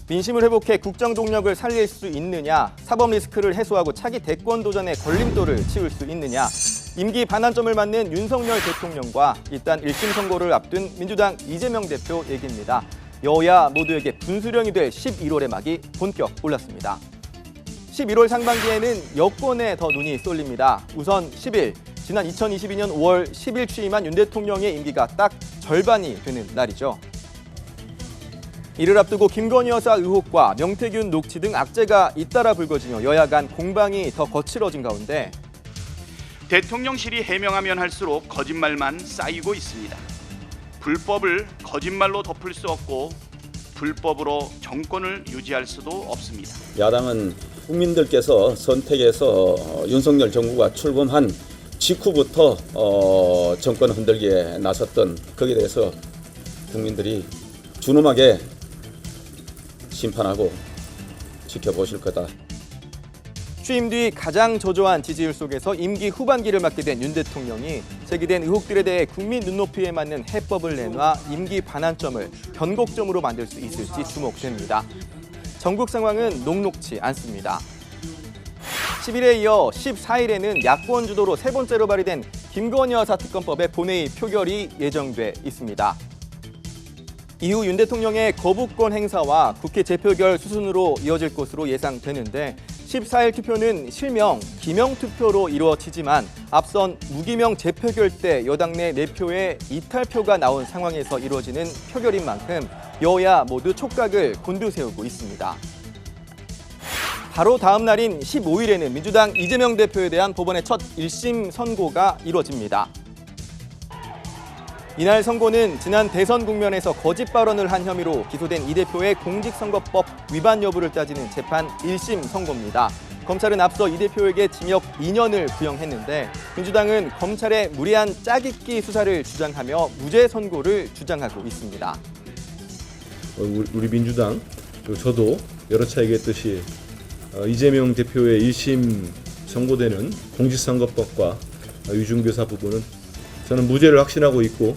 민심을 회복해 국정 동력을 살릴 수 있느냐, 사법 리스크를 해소하고 차기 대권 도전에 걸림돌을 치울 수 있느냐, 임기 반환점을 맞는 윤석열 대통령과 일단 1심 선고를 앞둔 민주당 이재명 대표 얘기입니다. 여야 모두에게 분수령이 될 11월의 막이 본격 올랐습니다. 11월 상반기에는 여권에 더 눈이 쏠립니다. 우선 10일, 지난 2022년 5월 10일 취임한 윤 대통령의 임기가 딱 절반이 되는 날이죠. 이를 앞두고 김건희 여사 의혹과 명태균 녹취 등 악재가 잇따라 불거지며 여야 간 공방이 더 거칠어진 가운데 대통령실이 해명하면 할수록 거짓말만 쌓이고 있습니다. 불법을 거짓말로 덮을 수 없고 불법으로 정권을 유지할 수도 없습니다. 야당은 국민들께서 선택해서 윤석열 정부가 출범한 직후부터 정권 흔들기에 나섰던 거기에 대해서 국민들이 준엄하게 심판하고 지켜보실 거다. 취임 뒤 가장 저조한 지지율 속에서 임기 후반기를 맞게 된 윤 대통령이 제기된 의혹들에 대해 국민 눈높이에 맞는 해법을 내놔 임기 반환점을 변곡점으로 만들 수 있을지 주목됩니다. 전국 상황은 녹록지 않습니다. 10일에 이어 14일에는 야권 주도로 세 번째로 발의된 김건희 여사 특검법의 본회의 표결이 예정돼 있습니다. 이후 윤 대통령의 거부권 행사와 국회 재표결 수순으로 이어질 것으로 예상되는데 14일 투표는 실명, 기명 투표로 이루어지지만 앞선 무기명 재표결 때 여당 내 4표의 이탈표가 나온 상황에서 이루어지는 표결인 만큼 여야 모두 촉각을 곤두세우고 있습니다. 바로 다음 날인 15일에는 민주당 이재명 대표에 대한 법원의 첫 1심 선고가 이루어집니다. 이날 선고는 지난 대선 국면에서 거짓 발언을 한 혐의로 기소된 이 대표의 공직선거법 위반 여부를 따지는 재판 1심 선고입니다. 검찰은 앞서 이 대표에게 징역 2년을 구형했는데 민주당은 검찰의 무리한 짜깁기 수사를 주장하며 무죄 선고를 주장하고 있습니다. 우리 민주당, 그리고 저도 여러 차례 얘기했듯이 이재명 대표의 1심 선고되는 공직선거법과 위중교사 부분은 저는 무죄를 확신하고 있고,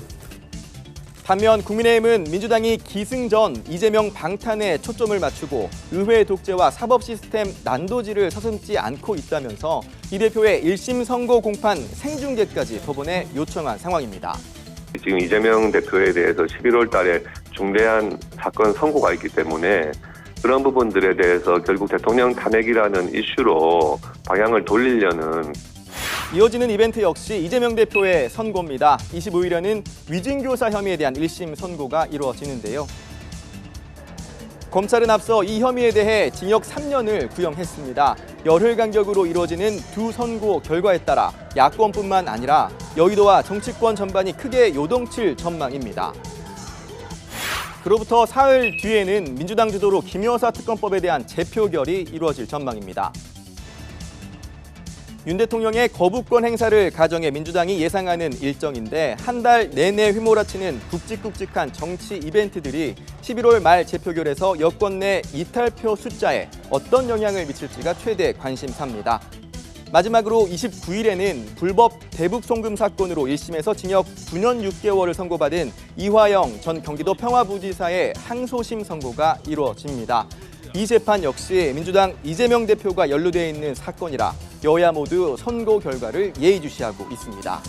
반면 국민의힘은 민주당이 기승전 이재명 방탄에 초점을 맞추고 의회 독재와 사법 시스템 난도질을 서슴지 않고 있다면서 이 대표의 1심 선고 공판 생중계까지 법원에 요청한 상황입니다. 지금 이재명 대표에 대해서 11월 달에 중대한 사건 선고가 있기 때문에 그런 부분들에 대해서 결국 대통령 탄핵이라는 이슈로 방향을 돌리려는 이어지는 이벤트 역시 이재명 대표의 선고입니다. 25일에는 위증교사 혐의에 대한 1심 선고가 이루어지는데요. 검찰은 앞서 이 혐의에 대해 징역 3년을 구형했습니다. 열흘 간격으로 이루어지는 두 선고 결과에 따라 야권뿐만 아니라 여의도와 정치권 전반이 크게 요동칠 전망입니다. 그로부터 사흘 뒤에는 민주당 주도로 김 여사 특검법에 대한 재표결이 이루어질 전망입니다. 윤 대통령의 거부권 행사를 가정해 민주당이 예상하는 일정인데 한 달 내내 휘몰아치는 굵직굵직한 정치 이벤트들이 11월 말 재표결에서 여권 내 이탈표 숫자에 어떤 영향을 미칠지가 최대 관심사입니다. 마지막으로 29일에는 불법 대북 송금 사건으로 1심에서 징역 9년 6개월을 선고받은 이화영 전 경기도 평화부지사의 항소심 선고가 이루어집니다. 이 재판 역시 민주당 이재명 대표가 연루되어 있는 사건이라 여야 모두 선고 결과를 예의주시하고 있습니다.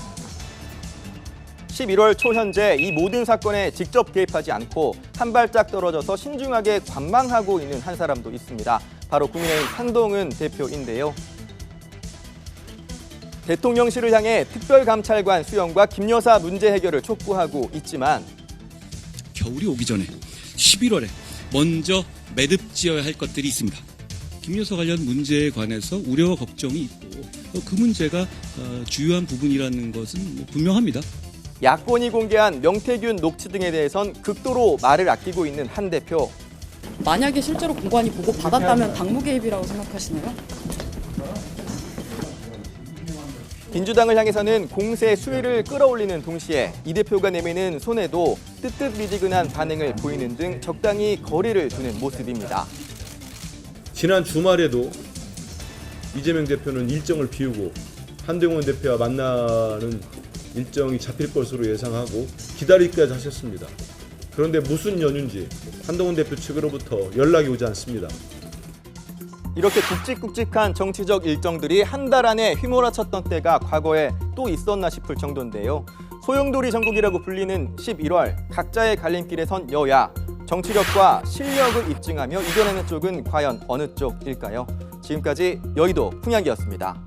11월 초 현재 이 모든 사건에 직접 개입하지 않고 한 발짝 떨어져서 신중하게 관망하고 있는 한 사람도 있습니다. 바로 국민의힘 한동훈 대표인데요. 대통령실을 향해 특별감찰관 수용과 김 여사 문제 해결을 촉구하고 있지만 겨울이 오기 전에 11월에 먼저 매듭 지어야 할 것들이 있습니다. 김 여사 관련 문제에 관해서 우려와 걱정이 있고 그 문제가 주요한 부분이라는 것은 분명합니다. 야권이 공개한 명태균 녹취 등에 대해선 극도로 말을 아끼고 있는 한 대표. 만약에 실제로 공관이 보고 받았다면 당무 개입이라고 생각하시나요? 민주당을 향해서는 공세 수위를 끌어올리는 동시에 이 대표가 내미는 손에도 뜨뜻미지근한 반응을 보이는 등 적당히 거리를 두는 모습입니다. 지난 주말에도 이재명 대표는 일정을 비우고 한동훈 대표와 만나는 일정이 잡힐 것으로 예상하고 기다리기까지 하셨습니다. 그런데 무슨 연유인지 한동훈 대표 측으로부터 연락이 오지 않습니다. 이렇게 굵직굵직한 정치적 일정들이 한 달 안에 휘몰아쳤던 때가 과거에 또 있었나 싶을 정도인데요. 소용돌이 전국이라고 불리는 11월, 각자의 갈림길에 선 여야, 정치력과 실력을 입증하며 이겨내는 쪽은 과연 어느 쪽일까요? 지금까지 여의도 풍향기였습니다.